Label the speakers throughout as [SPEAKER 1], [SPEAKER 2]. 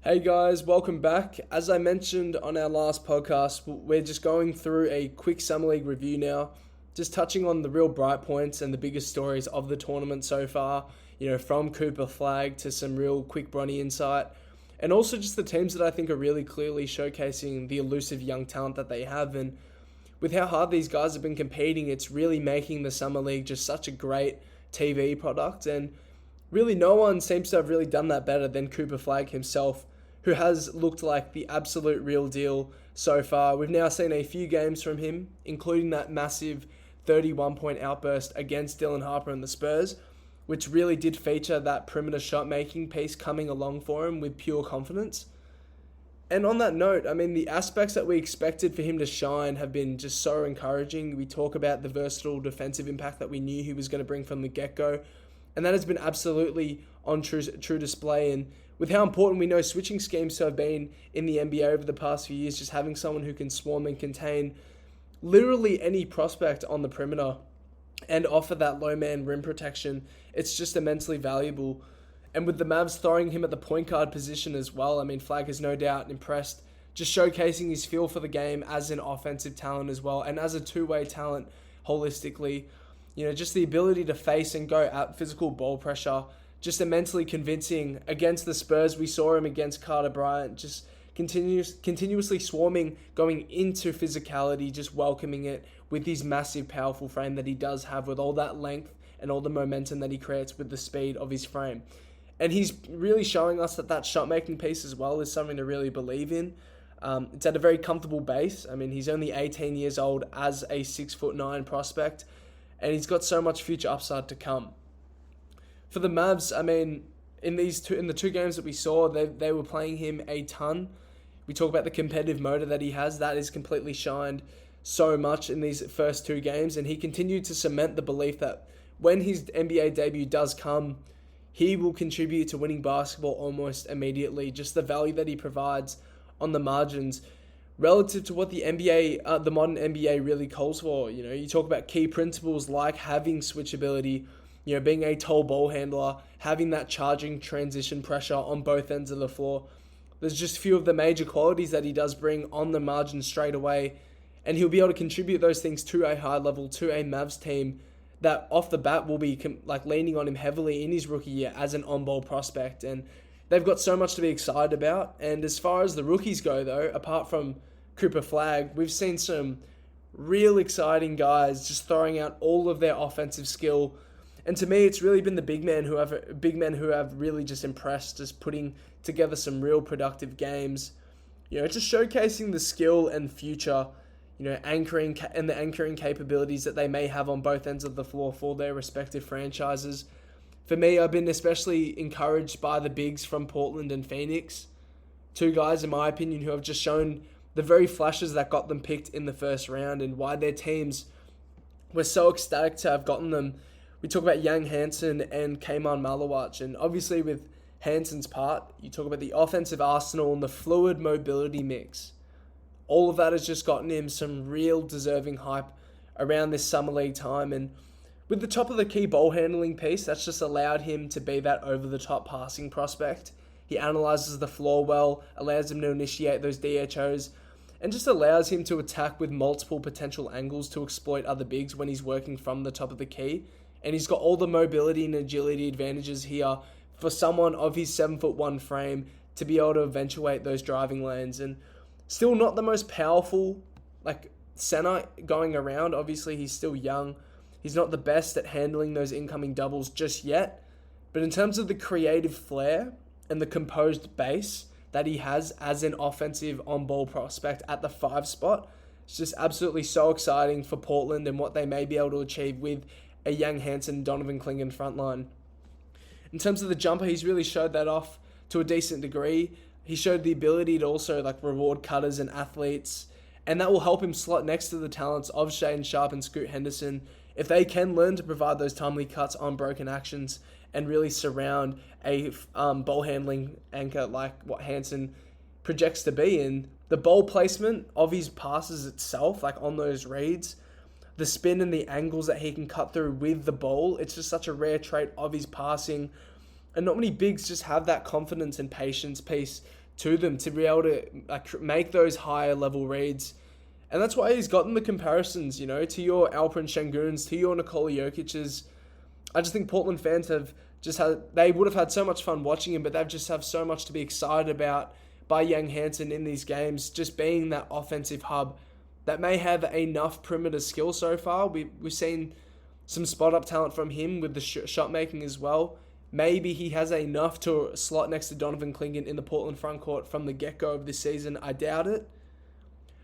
[SPEAKER 1] Hey guys, welcome back. As I mentioned on our last podcast, we're just going through a quick Summer League review now, just touching on the real bright points and the biggest stories of the tournament so far, from Cooper Flagg to some real quick Bronny insight, and also just the teams that I think are really clearly showcasing the elusive young talent that they have. And with how hard these guys have been competing, it's really making the Summer League just such a great TV product. And really, no one seems to have really done that better than Cooper Flagg himself, who has looked like the absolute real deal so far. We've now seen a few games from him, including that massive 31-point outburst against Dylan Harper and the Spurs, which really did feature that perimeter shot-making piece coming along for him with pure confidence. And on that note, the aspects that we expected for him to shine have been just so encouraging. We talk about the versatile defensive impact that we knew he was going to bring from the get-go, and that has been absolutely on true display. And with how important we know switching schemes have been in the NBA over the past few years, just having someone who can swarm and contain literally any prospect on the perimeter and offer that low man rim protection, it's just immensely valuable. And with the Mavs throwing him at the point guard position as well, Flagg has no doubt impressed, just showcasing his feel for the game as an offensive talent as well, and as a two-way talent holistically. Just the ability to face and go at physical ball pressure, just immensely convincing against the Spurs. We saw him against Carter Bryant, just continuously swarming, going into physicality, just welcoming it with his massive, powerful frame that he does have, with all that length and all the momentum that he creates with the speed of his frame. And he's really showing us that shot-making piece as well is something to really believe in. It's at a very comfortable base. He's only 18 years old as a 6'9" prospect, and he's got so much future upside to come. For the Mavs, in the two games that we saw, they were playing him a ton. We talk about the competitive motor that he has. That is completely shined so much in these first two games, and he continued to cement the belief that when his NBA debut does come, he will contribute to winning basketball almost immediately. Just the value that he provides on the margins relative to what the NBA, the modern NBA really calls for. You talk about key principles like having switchability, being a tall ball handler, having that charging transition pressure on both ends of the floor. There's just a few of the major qualities that he does bring on the margin straight away, and he'll be able to contribute those things to a high level, to a Mavs team that off the bat will be leaning on him heavily in his rookie year as an on-ball prospect. And they've got so much to be excited about. And as far as the rookies go, though, apart from Cooper Flagg, we've seen some real exciting guys just throwing out all of their offensive skill. And to me, it's really been the big men who have really just impressed, just putting together some real productive games. Just showcasing the skill and future, anchoring and the anchoring capabilities that they may have on both ends of the floor for their respective franchises. For me, I've been especially encouraged by the bigs from Portland and Phoenix. Two guys, in my opinion, who have just shown the very flashes that got them picked in the first round and why their teams were so ecstatic to have gotten them. We talk about Young Hansen and Kayman Malawach, and obviously with Hansen's part, you talk about the offensive arsenal and the fluid mobility mix. All of that has just gotten him some real deserving hype around this Summer League time, and with the top of the key ball handling piece, that's just allowed him to be that over-the-top passing prospect. He analyzes the floor well, allows him to initiate those DHOs, and just allows him to attack with multiple potential angles to exploit other bigs when he's working from the top of the key. And he's got all the mobility and agility advantages here for someone of his 7'1" frame to be able to eventuate those driving lanes. And still not the most powerful center going around. Obviously, he's still young. He's not the best at handling those incoming doubles just yet. But in terms of the creative flair and the composed base that he has as an offensive on-ball prospect at the 5 spot, it's just absolutely so exciting for Portland and what they may be able to achieve with a Young Hansen, Donovan Clingan frontline. In terms of the jumper, he's really showed that off to a decent degree. He showed the ability to also reward cutters and athletes, and that will help him slot next to the talents of Shaedon Sharpe and Scoot Henderson if they can learn to provide those timely cuts on broken actions and really surround a ball handling anchor like what Hansen projects to be. And the ball placement of his passes itself, on those reads, the spin and the angles that he can cut through with the ball, it's just such a rare trait of his passing. And not many bigs just have that confidence and patience piece to them to be able to make those higher level reads. And that's why he's gotten the comparisons, to your Alperen Şengün's, to your Nikola Jokic's. I just think Portland fans they would have had so much fun watching him, but they've just have so much to be excited about by Young Hansen in these games, just being that offensive hub that may have enough perimeter skill so far. We've seen some spot-up talent from him with the shot making as well. Maybe he has enough to slot next to Donovan Clingan in the Portland frontcourt from the get-go of this season. I doubt it.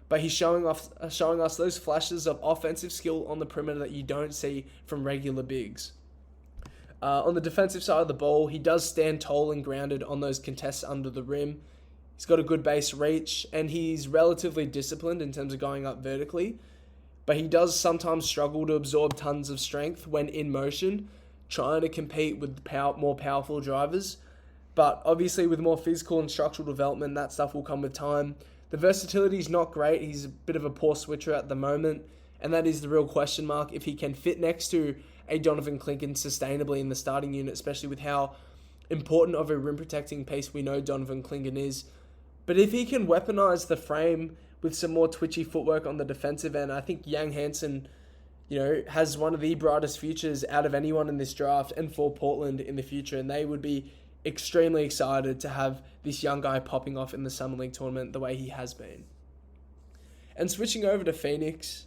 [SPEAKER 1] But he's showing us those flashes of offensive skill on the perimeter that you don't see from regular bigs. On the defensive side of the ball, he does stand tall and grounded on those contests under the rim. He's got a good base reach, and he's relatively disciplined in terms of going up vertically. But he does sometimes struggle to absorb tons of strength when in motion, trying to compete with more powerful drivers. But obviously with more physical and structural development, that stuff will come with time. The versatility is not great. He's a bit of a poor switcher at the moment, and that is the real question mark if he can fit next to a Donovan Clingan sustainably in the starting unit, especially with how important of a rim protecting piece we know Donovan Clingan is. But if he can weaponize the frame with some more twitchy footwork on the defensive end, I think Young Hansen, has one of the brightest futures out of anyone in this draft and for Portland in the future. And they would be extremely excited to have this young guy popping off in the Summer League tournament the way he has been. And switching over to Phoenix,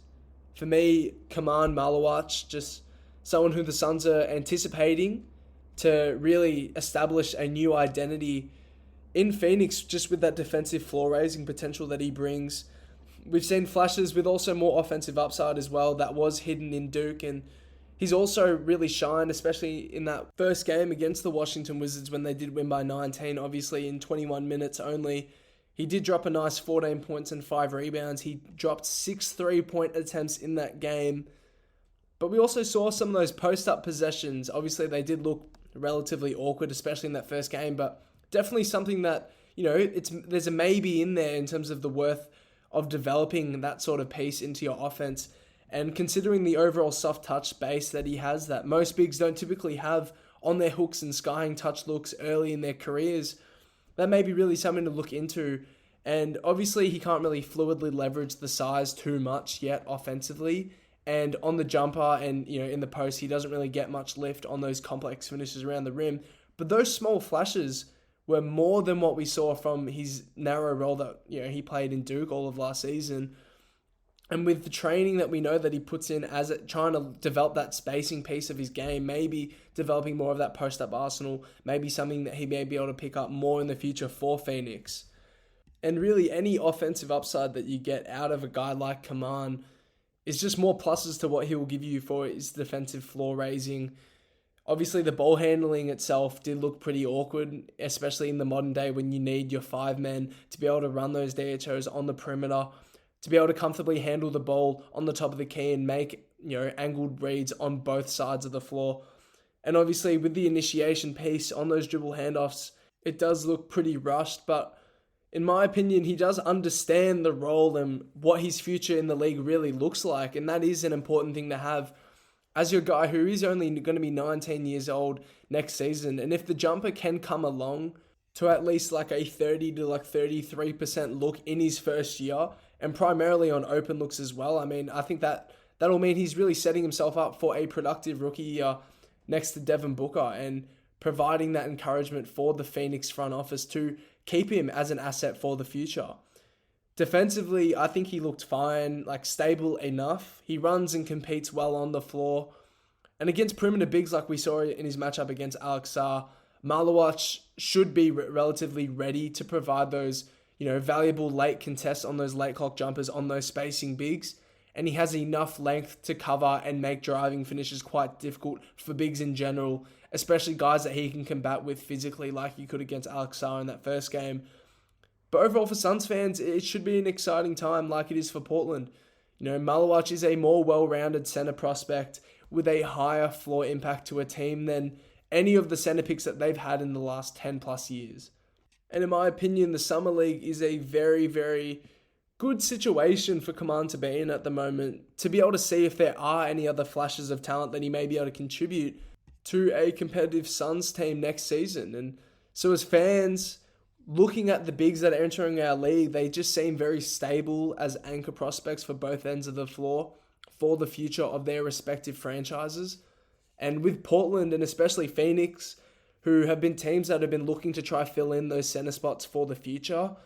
[SPEAKER 1] for me, Kaman Malawach, just someone who the Suns are anticipating to really establish a new identity in Phoenix, just with that defensive floor-raising potential that he brings. We've seen flashes with also more offensive upside as well that was hidden in Duke, and he's also really shined, especially in that first game against the Washington Wizards when they did win by 19, obviously in 21 minutes only. He did drop a nice 14 points and 5 rebounds. He dropped 6 3-point attempts in that game. But we also saw some of those post-up possessions. Obviously, they did look relatively awkward, especially in that first game, but definitely something that, there's a maybe in there in terms of the worth of developing that sort of piece into your offense. And considering the overall soft touch base that he has that most bigs don't typically have on their hooks and skying touch looks early in their careers, that may be really something to look into. And obviously, he can't really fluidly leverage the size too much yet offensively. And on the jumper and, in the post, he doesn't really get much lift on those complex finishes around the rim. But those small flashes were more than what we saw from his narrow role that, he played in Duke all of last season. And with the training that we know that he puts in trying to develop that spacing piece of his game, maybe developing more of that post-up arsenal, maybe something that he may be able to pick up more in the future for Phoenix. And really, any offensive upside that you get out of a guy like Kaman is just more pluses to what he will give you for his defensive floor raising. Obviously, the ball handling itself did look pretty awkward, especially in the modern day when you need your 5 men to be able to run those DHOs on the perimeter, to be able to comfortably handle the ball on the top of the key and make, angled reads on both sides of the floor. And obviously, with the initiation piece on those dribble handoffs, it does look pretty rushed, but in my opinion, he does understand the role and what his future in the league really looks like, and that is an important thing to have as your guy who is only going to be 19 years old next season. And if the jumper can come along to at least like a 30 to 33% look in his first year, and primarily on open looks as well, I think that'll mean he's really setting himself up for a productive rookie year next to Devin Booker and providing that encouragement for the Phoenix front office to keep him as an asset for the future. Defensively, I think he looked fine, stable enough. He runs and competes well on the floor. And against perimeter bigs like we saw in his matchup against Alex Sarr, Malawach should be relatively ready to provide those, valuable late contests on those late clock jumpers on those spacing bigs. And he has enough length to cover and make driving finishes quite difficult for bigs in general, especially guys that he can combat with physically like he could against Alex Sarr in that first game. But overall for Suns fans, it should be an exciting time like it is for Portland. Malawach is a more well-rounded center prospect with a higher floor impact to a team than any of the center picks that they've had in the last 10 plus years. And in my opinion, the Summer League is a very, very good situation for Kaman to be in at the moment, to be able to see if there are any other flashes of talent that he may be able to contribute to a competitive Suns team next season. And so as fans, looking at the bigs that are entering our league, they just seem very stable as anchor prospects for both ends of the floor for the future of their respective franchises. And with Portland and especially Phoenix, who have been teams that have been looking to try fill in those center spots for the future,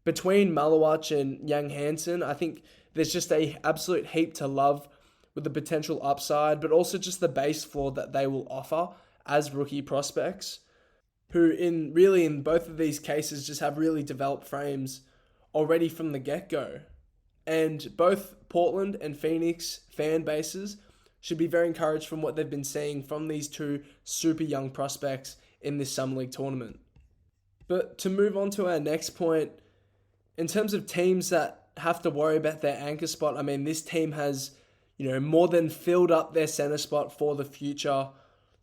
[SPEAKER 1] between Malawach and Young Hansen, I think there's just a absolute heap to love with the potential upside, but also just the base floor that they will offer as rookie prospects, who in both of these cases just have really developed frames already from the get-go. And both Portland and Phoenix fan bases should be very encouraged from what they've been seeing from these two super young prospects in this Summer League tournament. But to move on to our next point, in terms of teams that have to worry about their anchor spot, I mean, this team has, more than filled up their center spot for the future.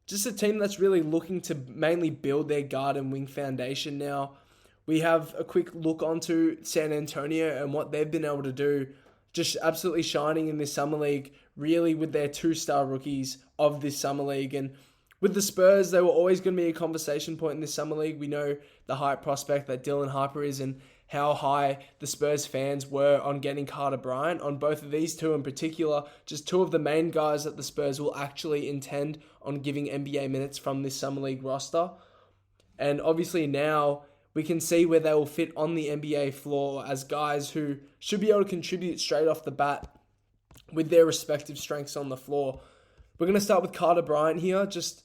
[SPEAKER 1] Just a team that's really looking to mainly build their guard and wing foundation now. We have a quick look onto San Antonio and what they've been able to do, just absolutely shining in this Summer League, really with their two-star rookies of this Summer League. And with the Spurs, they were always going to be a conversation point in this Summer League. We know the hype prospect that Dylan Harper is and how high the Spurs fans were on getting Carter Bryant. On both of these two in particular, just two of the main guys that the Spurs will actually intend on giving NBA minutes from this Summer League roster. And obviously now we can see where they will fit on the NBA floor as guys who should be able to contribute straight off the bat with their respective strengths on the floor. We're going to start with Carter Bryant here, just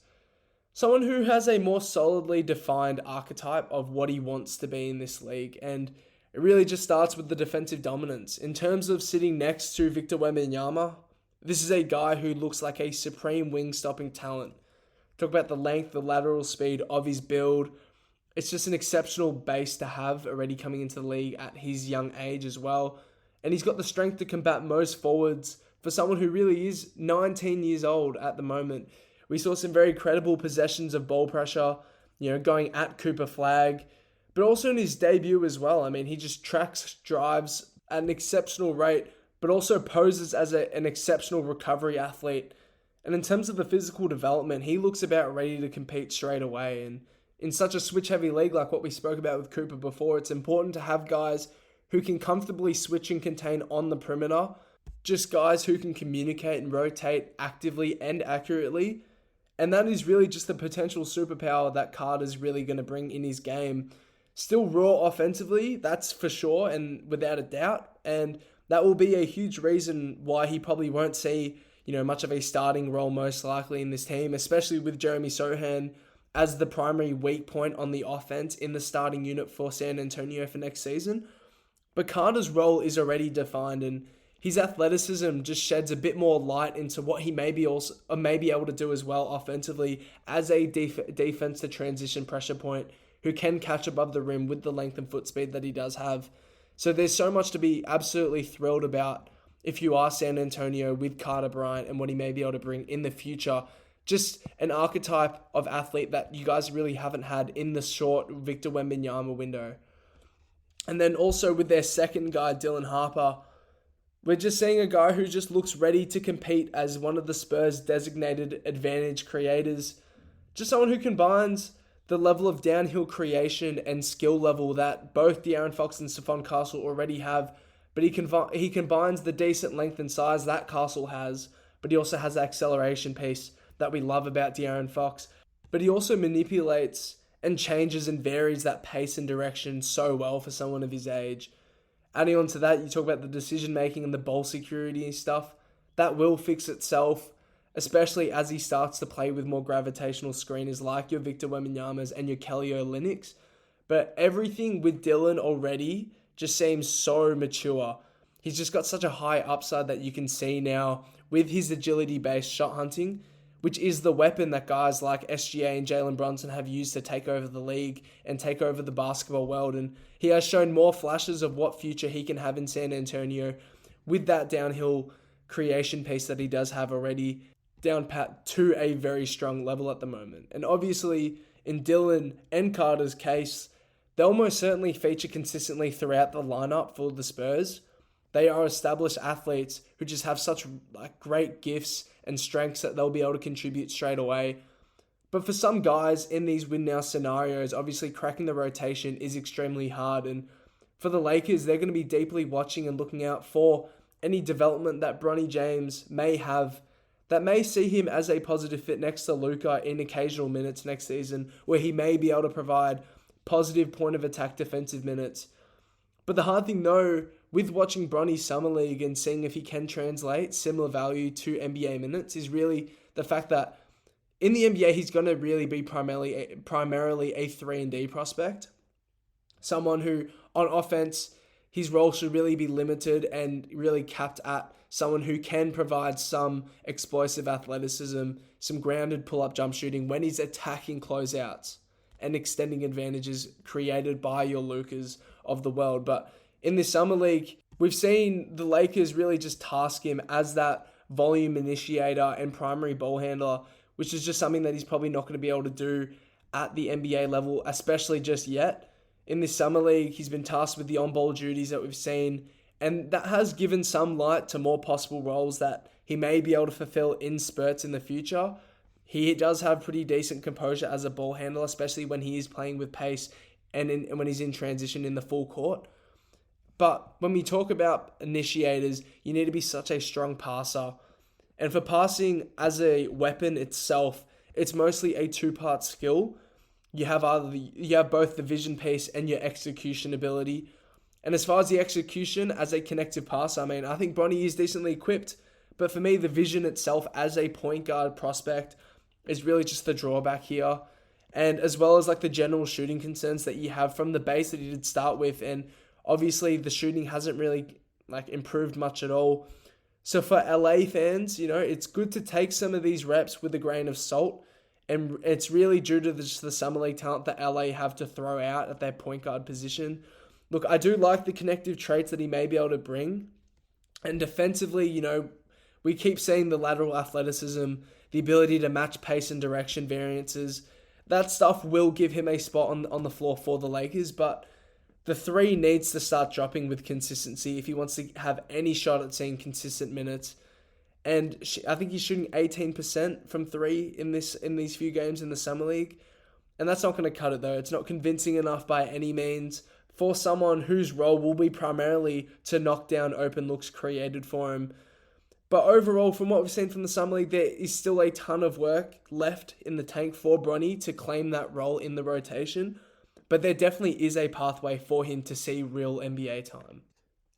[SPEAKER 1] someone who has a more solidly defined archetype of what he wants to be in this league. And it really just starts with the defensive dominance. In terms of sitting next to Victor Wembanyama, this is a guy who looks like a supreme wing-stopping talent. Talk about the length, the lateral speed of his build. It's just an exceptional base to have already coming into the league at his young age as well. And he's got the strength to combat most forwards for someone who really is 19 years old at the moment. We saw some very credible possessions of ball pressure, going at Cooper Flagg, but also in his debut as well. I mean, he just tracks drives at an exceptional rate, but also poses as an exceptional recovery athlete. And in terms of the physical development, he looks about ready to compete straight away. And in such a switch-heavy league like what we spoke about with Cooper before, it's important to have guys who can comfortably switch and contain on the perimeter, just guys who can communicate and rotate actively and accurately. And that is really just the potential superpower that Carter's really going to bring in his game. Still raw offensively, that's for sure and without a doubt. And that will be a huge reason why he probably won't see, much of a starting role most likely in this team, especially with Jeremy Sohan as the primary weak point on the offense in the starting unit for San Antonio for next season. But Carter's role is already defined, and his athleticism just sheds a bit more light into what he may be able to do as well offensively as a defense to transition pressure point who can catch above the rim with the length and foot speed that he does have. So there's so much to be absolutely thrilled about if you are San Antonio with Carter Bryant and what he may be able to bring in the future. Just an archetype of athlete that you guys really haven't had in the short Victor Wembanyama window. And then also with their second guy, Dylan Harper, we're just seeing a guy who just looks ready to compete as one of the Spurs' designated advantage creators. Just someone who combines the level of downhill creation and skill level that both De'Aaron Fox and Stephon Castle already have, but he combines the decent length and size that Castle has, but he also has the acceleration piece that we love about De'Aaron Fox. But he also manipulates and changes and varies that pace and direction so well for someone of his age. Adding on to that, you talk about the decision-making and the ball security and stuff. That will fix itself, especially as he starts to play with more gravitational screeners like your Victor Wembanyama's and your Kelly Olynyk's. But everything with Dylan already just seems so mature. He's just got such a high upside that you can see now with his agility-based shot hunting, which is the weapon that guys like SGA and Jalen Brunson have used to take over the league and take over the basketball world. And he has shown more flashes of what future he can have in San Antonio with that downhill creation piece that he does have already down pat to a very strong level at the moment. And obviously, in Dylan and Carter's case, they'll most certainly feature consistently throughout the lineup for the Spurs. They are established athletes who just have such great gifts and strengths that they'll be able to contribute straight away. But for some guys in these win now scenarios, obviously cracking the rotation is extremely hard. And for the Lakers, they're going to be deeply watching and looking out for any development that Bronny James may have that may see him as a positive fit next to Luka in occasional minutes next season, where he may be able to provide positive point of attack defensive minutes. But the hard thing though, with watching Bronny's Summer League and seeing if he can translate similar value to NBA minutes, is really the fact that in the NBA, he's going to really be primarily a 3-and-D prospect. Someone who, on offense, his role should really be limited and really capped at someone who can provide some explosive athleticism, some grounded pull-up jump shooting when he's attacking closeouts and extending advantages created by your Lukas of the world. But in this Summer League, we've seen the Lakers really just task him as that volume initiator and primary ball handler, which is just something that he's probably not going to be able to do at the NBA level, especially just yet. In this Summer League, he's been tasked with the on-ball duties that we've seen, and that has given some light to more possible roles that he may be able to fulfill in spurts in the future. He does have pretty decent composure as a ball handler, especially when he is playing with pace and when he's in transition in the full court. But when we talk about initiators, you need to be such a strong passer. And for passing as a weapon itself, it's mostly a two-part skill. You have both the vision piece and your execution ability. And as far as the execution as a connective passer, I think Bronny is decently equipped. But for me, the vision itself as a point guard prospect is really just the drawback here. And as well as like the general shooting concerns that you have from the base that he did start with. And obviously the shooting hasn't really improved much at all. So for LA fans, it's good to take some of these reps with a grain of salt. And it's really due to just the Summer League talent that LA have to throw out at their point guard position. Look, I do like the connective traits that he may be able to bring. And defensively, we keep seeing the lateral athleticism, the ability to match pace and direction variances. That stuff will give him a spot on the floor for the Lakers, but the three needs to start dropping with consistency if he wants to have any shot at seeing consistent minutes. And I think he's shooting 18% from three in these few games in the Summer League. And that's not going to cut it though. It's not convincing enough by any means for someone whose role will be primarily to knock down open looks created for him. But overall, from what we've seen from the Summer League, there is still a ton of work left in the tank for Bronny to claim that role in the rotation. But there definitely is a pathway for him to see real NBA time.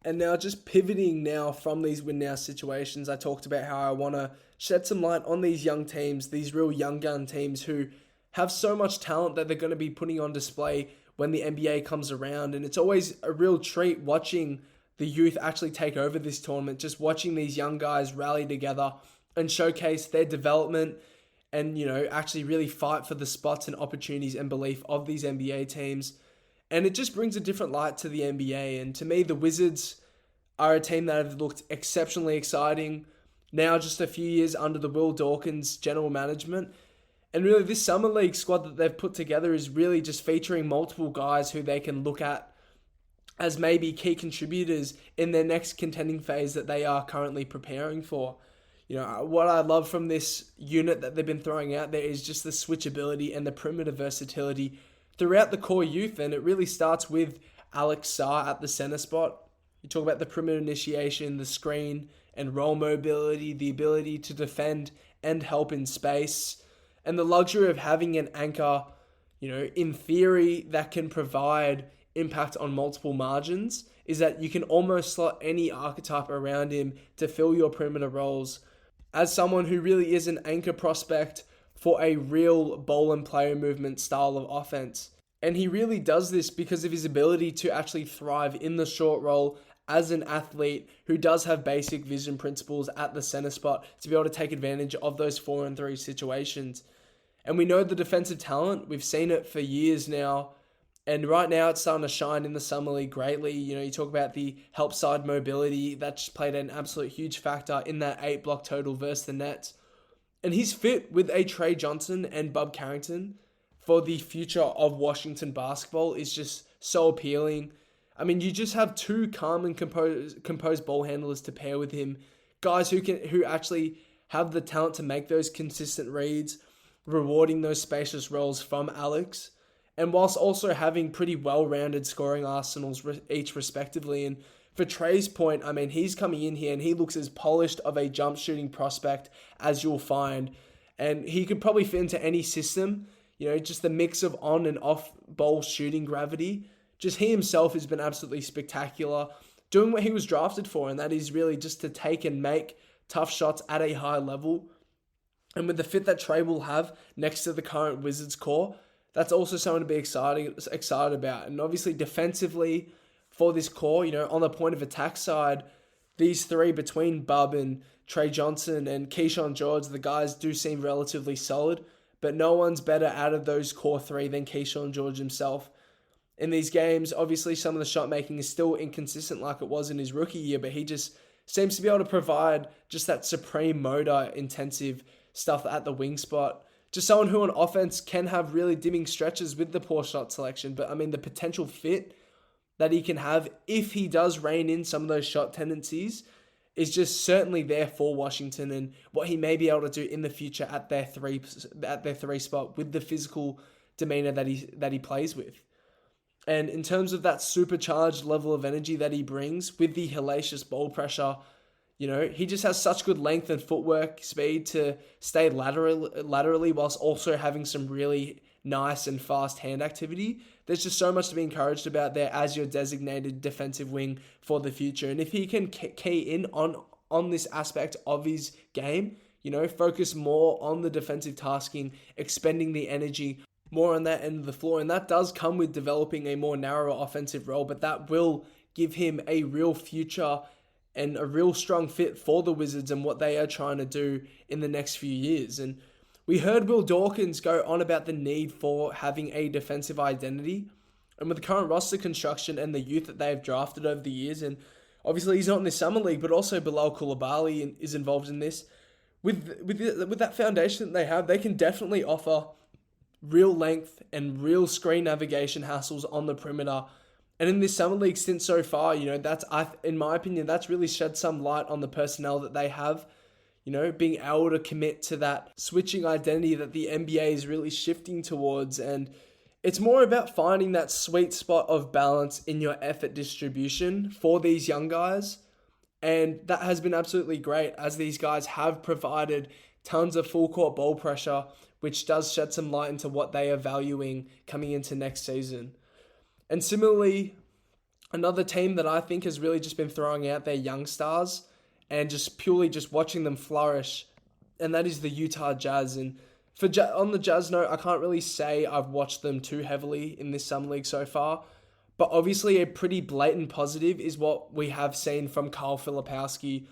[SPEAKER 1] And now just pivoting now from these win now situations, I talked about how I want to shed some light on these young teams, these real young gun teams who have so much talent that they're going to be putting on display when the NBA comes around. And it's always a real treat watching the youth actually take over this tournament, just watching these young guys rally together and showcase their development and, actually really fight for the spots and opportunities and belief of these NBA teams. And it just brings a different light to the NBA. And to me, the Wizards are a team that have looked exceptionally exciting now just a few years under the Will Dawkins general management. And really this Summer League squad that they've put together is really just featuring multiple guys who they can look at as maybe key contributors in their next contending phase that they are currently preparing for. What I love from this unit that they've been throwing out there is just the switchability and the perimeter versatility throughout the core youth. And it really starts with Alex Sarr at the center spot. You talk about the perimeter initiation, the screen and roll mobility, the ability to defend and help in space, and the luxury of having an anchor, in theory that can provide impact on multiple margins, is that you can almost slot any archetype around him to fill your perimeter roles as someone who really is an anchor prospect for a real ball and player movement style of offense. And he really does this because of his ability to actually thrive in the short roll as an athlete who does have basic vision principles at the center spot to be able to take advantage of those 4-on-3 situations. And we know the defensive talent. We've seen it for years now. And right now it's starting to shine in the Summer League greatly. You talk about the help side mobility. That just played an absolute huge factor in that 8-block total versus the Nets. And he's fit with a Trey Johnson and Bub Carrington for the future of Washington basketball is just so appealing. You just have two calm and composed ball handlers to pair with him. Guys who actually have the talent to make those consistent reads rewarding those spacious roles from Alex, and whilst also having pretty well-rounded scoring arsenals each respectively. And for Trey's point, I mean, he's coming in here and he looks as polished of a jump shooting prospect as you'll find. And he could probably fit into any system, just the mix of on and off ball shooting gravity. Just he himself has been absolutely spectacular, doing what he was drafted for, and that is really just to take and make tough shots at a high level. And with the fit that Trey will have next to the current Wizards core, that's also something to be excited about. And obviously defensively for this core, on the point of attack side, these three between Bub and Trey Johnson and Keyshawn George, the guys do seem relatively solid, but no one's better out of those core three than Keyshawn George himself. In these games, obviously some of the shot making is still inconsistent like it was in his rookie year, but he just seems to be able to provide just that supreme motor intensive stuff at the wing spot. Just someone who on offense can have really dimming stretches with the poor shot selection, but I mean the potential fit that he can have if he does rein in some of those shot tendencies is just certainly there for Washington, and what he may be able to do in the future at their three spot with the physical demeanor that he plays with. And in terms of that supercharged level of energy that he brings with the hellacious ball pressure, he just has such good length and footwork speed to stay laterally whilst also having some really nice and fast hand activity. There's just so much to be encouraged about there as your designated defensive wing for the future. And if he can key in on this aspect of his game, focus more on the defensive tasking, expending the energy more on that end of the floor. And that does come with developing a more narrow offensive role, but that will give him a real future and a real strong fit for the Wizards and what they are trying to do in the next few years. And we heard Will Dawkins go on about the need for having a defensive identity. And with the current roster construction and the youth that they have drafted over the years, and obviously he's not in the Summer League, but also Bilal Coulibaly is involved in this. With that foundation that they have, they can definitely offer real length and real screen navigation hassles on the perimeter. And in this Summer League stint so far, that's, in my opinion, that's really shed some light on the personnel that they have. Being able to commit to that switching identity that the NBA is really shifting towards. And it's more about finding that sweet spot of balance in your effort distribution for these young guys. And that has been absolutely great as these guys have provided tons of full court ball pressure, which does shed some light into what they are valuing coming into next season. And similarly, another team that I think has really just been throwing out their young stars and just purely just watching them flourish, and that is the Utah Jazz. And on the Jazz note, I can't really say I've watched them too heavily in this Summer League so far, but obviously a pretty blatant positive is what we have seen from Kyle Filipowski,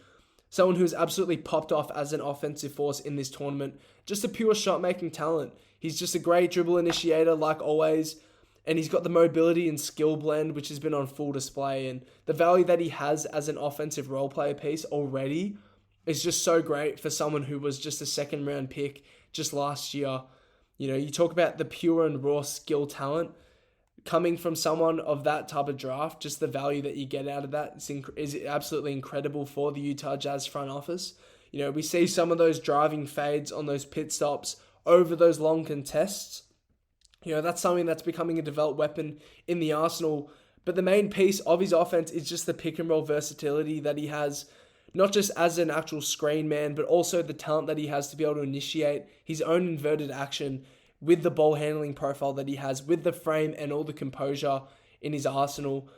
[SPEAKER 1] someone who's absolutely popped off as an offensive force in this tournament, just a pure shot-making talent. He's just a great dribble initiator like always, and he's got the mobility and skill blend, which has been on full display. And the value that he has as an offensive role player piece already is just so great for someone who was just a second round pick just last year. You talk about the pure and raw skill talent coming from someone of that type of draft, just the value that you get out of that is absolutely incredible for the Utah Jazz front office. We see some of those driving fades on those pit stops over those long contests. That's something that's becoming a developed weapon in the arsenal. But the main piece of his offense is just the pick and roll versatility that he has, not just as an actual screen man, but also the talent that he has to be able to initiate his own inverted action with the ball handling profile that he has, with the frame and all the composure in his arsenal.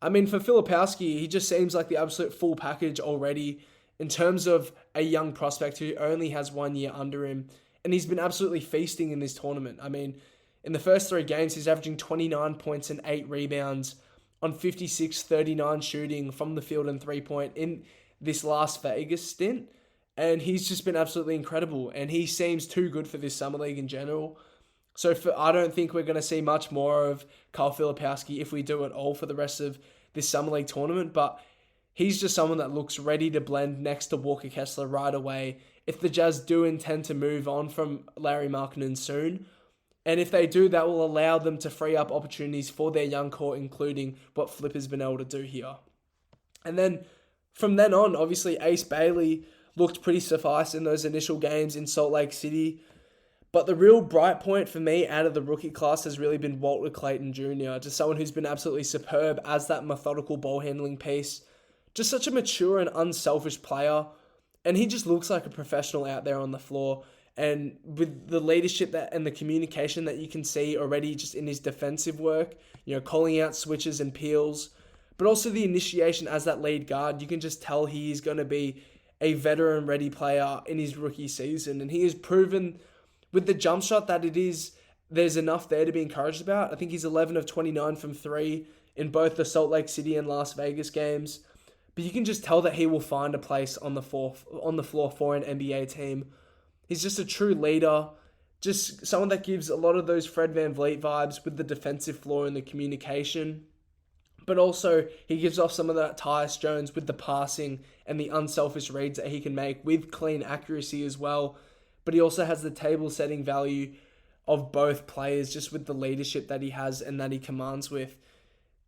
[SPEAKER 1] I mean, for Filipowski, he just seems like the absolute full package already in terms of a young prospect who only has 1 year under him. And he's been absolutely feasting in this tournament. I mean, in the first 3 games, he's averaging 29 points and 8 rebounds on 56-39 shooting from the field and 3-point in this Las Vegas stint. And he's just been absolutely incredible. And he seems too good for this Summer League in general. So I don't think we're going to see much more of Kyle Filipowski if we do at all for the rest of this Summer League tournament. But he's just someone that looks ready to blend next to Walker Kessler right away if the Jazz do intend to move on from Larry Markkinen soon. And if they do, that will allow them to free up opportunities for their young core, including what Flip has been able to do here. And then from then on, obviously Ace Bailey looked pretty suffice in those initial games in Salt Lake City. But the real bright point for me out of the rookie class has really been Walter Clayton Jr., just someone who's been absolutely superb as that methodical ball handling piece. Just such a mature and unselfish player. And he just looks like a professional out there on the floor. And with the leadership and the communication that you can see already just in his defensive work, calling out switches and peels, but also the initiation as that lead guard, you can just tell he is going to be a veteran-ready player in his rookie season. And he has proven with the jump shot that there's enough there to be encouraged about. I think he's 11 of 29 from 3 in both the Salt Lake City and Las Vegas games. But you can just tell that he will find a place on the floor for an NBA team. He's just a true leader, just someone that gives a lot of those Fred VanVleet vibes with the defensive floor and the communication. But also, he gives off some of that Tyus Jones with the passing and the unselfish reads that he can make with clean accuracy as well. But he also has the table-setting value of both players just with the leadership that he has and that he commands with.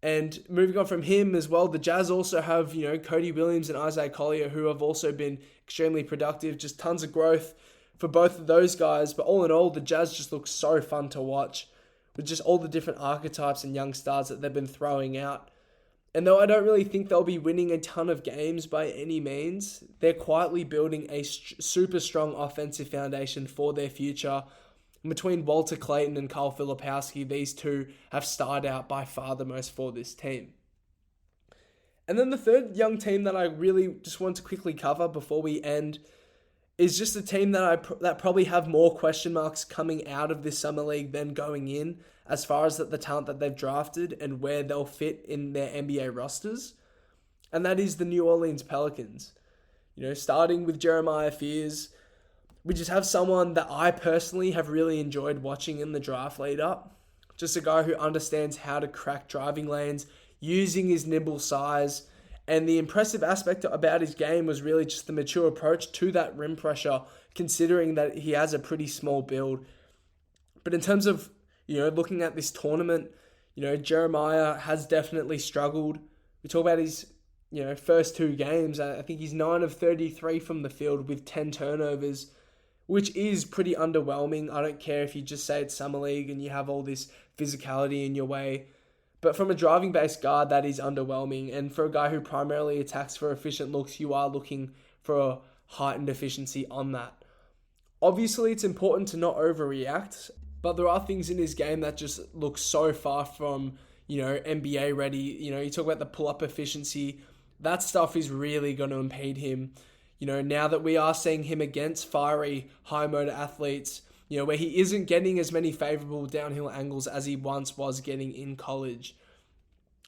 [SPEAKER 1] And moving on from him as well, the Jazz also have, Cody Williams and Isaiah Collier, who have also been extremely productive. Just tons of growth for both of those guys. But all in all, the Jazz just look so fun to watch with just all the different archetypes and young stars that they've been throwing out. And though I don't really think they'll be winning a ton of games by any means, they're quietly building a super strong offensive foundation for their future. Between Walter Clayton and Kyle Filipowski, these two have starred out by far the most for this team. And then the third young team that I really just want to quickly cover before we end is just a team that probably have more question marks coming out of this summer league than going in, as far as the talent that they've drafted and where they'll fit in their NBA rosters. And that is the New Orleans Pelicans. Starting with Jeremiah Fears, we just have someone that I personally have really enjoyed watching in the draft lead up. Just a guy who understands how to crack driving lanes, using his nimble size. And the impressive aspect about his game was really just the mature approach to that rim pressure, considering that he has a pretty small build. But in terms of, looking at this tournament, Jeremiah has definitely struggled. We talk about his, first 2 games. I think he's 9 of 33 from the field with 10 turnovers, which is pretty underwhelming. I don't care if you just say it's Summer League and you have all this physicality in your way. But from a driving-based guard, that is underwhelming. And for a guy who primarily attacks for efficient looks, you are looking for a heightened efficiency on that. Obviously, it's important to not overreact, but there are things in his game that just look so far from, NBA ready. You talk about the pull-up efficiency. That stuff is really going to impede him. Now that we are seeing him against fiery, high-motor athletes, where he isn't getting as many favorable downhill angles as he once was getting in college.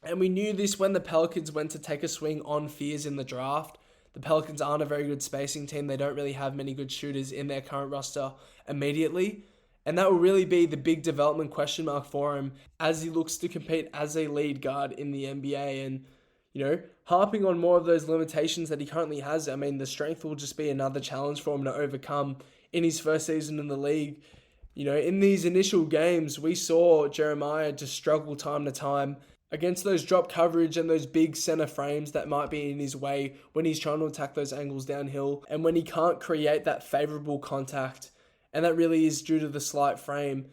[SPEAKER 1] And we knew this when the Pelicans went to take a swing on Fears in the draft. The Pelicans aren't a very good spacing team. They don't really have many good shooters in their current roster immediately. And that will really be the big development question mark for him as he looks to compete as a lead guard in the NBA. And, harping on more of those limitations that he currently has, the strength will just be another challenge for him to overcome in his first season in the league. In these initial games, we saw Jeremiah just struggle time to time against those drop coverage and those big center frames that might be in his way when he's trying to attack those angles downhill and when he can't create that favorable contact. And that really is due to the slight frame.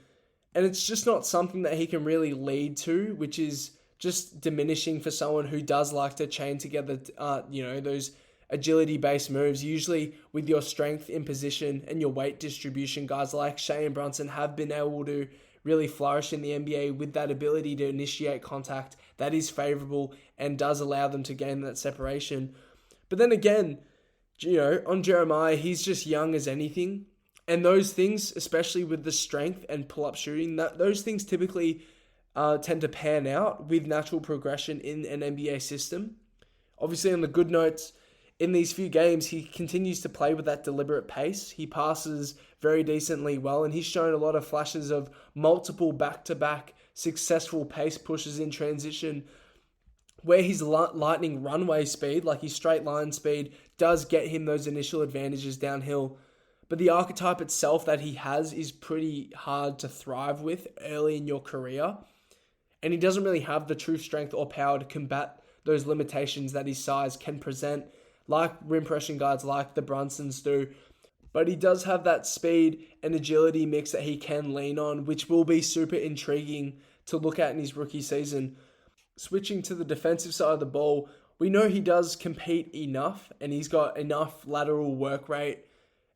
[SPEAKER 1] And it's just not something that he can really lead to, which is just diminishing for someone who does like to chain together, those agility-based moves, usually with your strength in position and your weight distribution. Guys like Shea and Brunson have been able to really flourish in the NBA with that ability to initiate contact that is favorable and does allow them to gain that separation. But then again, on Jeremiah, he's just young as anything. And those things, especially with the strength and pull-up shooting, those things typically tend to pan out with natural progression in an NBA system. Obviously, on the good notes, in these few games, he continues to play with that deliberate pace. He passes very decently well, and he's shown a lot of flashes of multiple back-to-back successful pace pushes in transition, where his lightning runway speed, like his straight line speed, does get him those initial advantages downhill. But the archetype itself that he has is pretty hard to thrive with early in your career. And he doesn't really have the true strength or power to combat those limitations that his size can present, like rim pressing guards like the Brunsons do. but he does have that speed and agility mix that he can lean on, which will be super intriguing to look at in his rookie season. Switching to the defensive side of the ball, we know he does compete enough and he's got enough lateral work rate.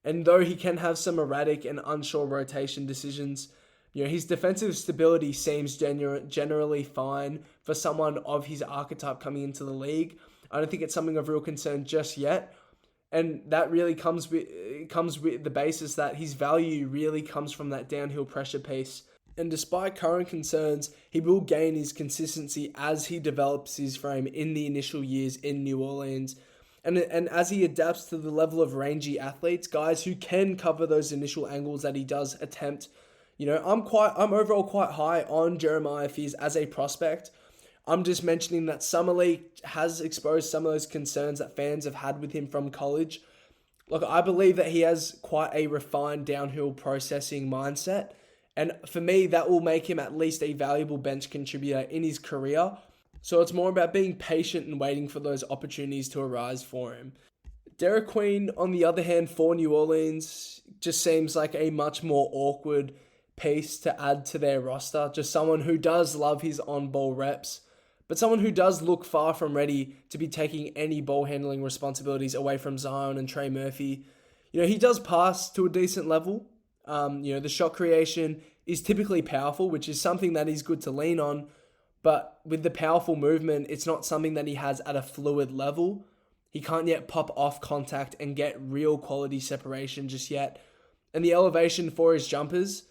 [SPEAKER 1] And though he can have some erratic and unsure rotation decisions, his defensive stability seems generally fine for someone of his archetype coming into the league. I don't think it's something of real concern just yet. And that really comes with the basis that his value really comes from that downhill pressure piece. And despite current concerns, he will gain his consistency as he develops his frame in the initial years in New Orleans. And as he adapts to the level of rangy athletes, guys who can cover those initial angles that he does attempt. I'm overall quite high on Jeremiah Fears as a prospect. I'm just mentioning that Summer League has exposed some of those concerns that fans have had with him from college. Look, I believe that he has quite a refined downhill processing mindset. And for me, that will make him at least a valuable bench contributor in his career. So it's more about being patient and waiting for those opportunities to arise for him. Derek Queen, on the other hand, for New Orleans, just seems like a much more awkward piece to add to their roster. Just someone who does love his on-ball reps, but someone who does look far from ready to be taking any ball handling responsibilities away from Zion and Trey Murphy. He does pass to a decent level. The shot creation is typically powerful, which is something that is good to lean on. But with the powerful movement, it's not something that he has at a fluid level. He can't yet pop off contact and get real quality separation just yet. And the elevation for his jumpers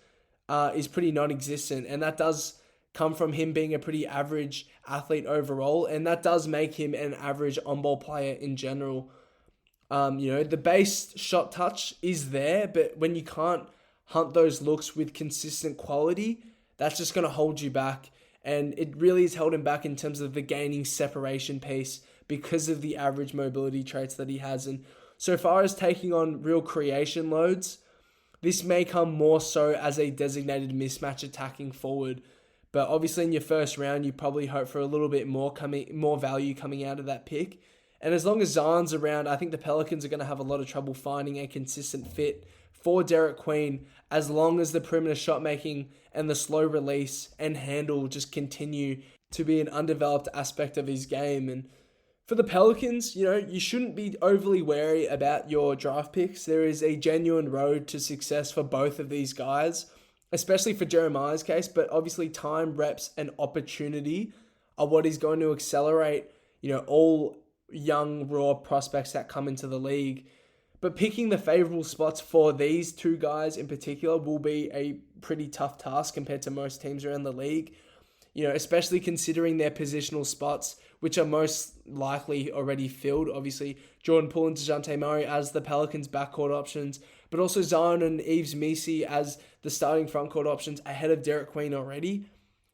[SPEAKER 1] is pretty non-existent. And that does come from him being a pretty average athlete overall. And that does make him an average on-ball player in general. The base shot touch is there, but when you can't hunt those looks with consistent quality, that's just going to hold you back. And it really has held him back in terms of the gaining separation piece because of the average mobility traits that he has. And so far as taking on real creation loads, this may come more so as a designated mismatch attacking forward. But obviously in your first round, you probably hope for a little bit more value coming out of that pick. And as long as Zion's around, I think the Pelicans are going to have a lot of trouble finding a consistent fit for Derek Queen as long as the perimeter shot making and the slow release and handle just continue to be an undeveloped aspect of his game. And for the Pelicans, you shouldn't be overly wary about your draft picks. There is a genuine road to success for both of these guys, especially for Jeremiah's case, but obviously time, reps, and opportunity are what is going to accelerate, all young, raw prospects that come into the league. But picking the favorable spots for these two guys in particular will be a pretty tough task compared to most teams around the league, especially considering their positional spots, which are most likely already filled. Obviously, Jordan Poole and DeJounte Murray as the Pelicans' backcourt options, but also Zion and Yves Missi as the starting frontcourt options ahead of Derek Queen already.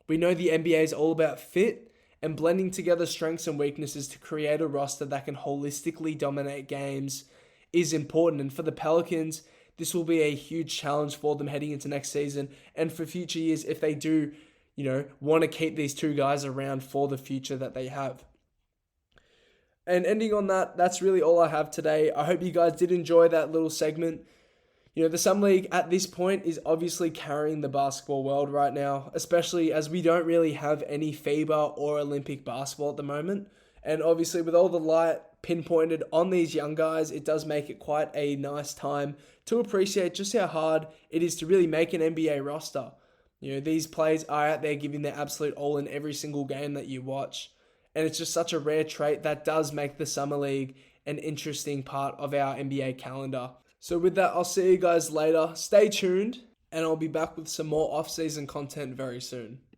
[SPEAKER 1] We know the NBA is all about fit and blending together strengths and weaknesses to create a roster that can holistically dominate games is important. And for the Pelicans, this will be a huge challenge for them heading into next season and for future years if they do, want to keep these two guys around for the future that they have. And ending on that, that's really all I have today. I hope you guys did enjoy that little segment. The Summer League at this point is obviously carrying the basketball world right now, especially as we don't really have any FIBA or Olympic basketball at the moment. And obviously with all the light pinpointed on these young guys, it does make it quite a nice time to appreciate just how hard it is to really make an NBA roster. These players are out there giving their absolute all in every single game that you watch. And it's just such a rare trait that does make the Summer League an interesting part of our NBA calendar. So with that, I'll see you guys later. Stay tuned, and I'll be back with some more off-season content very soon.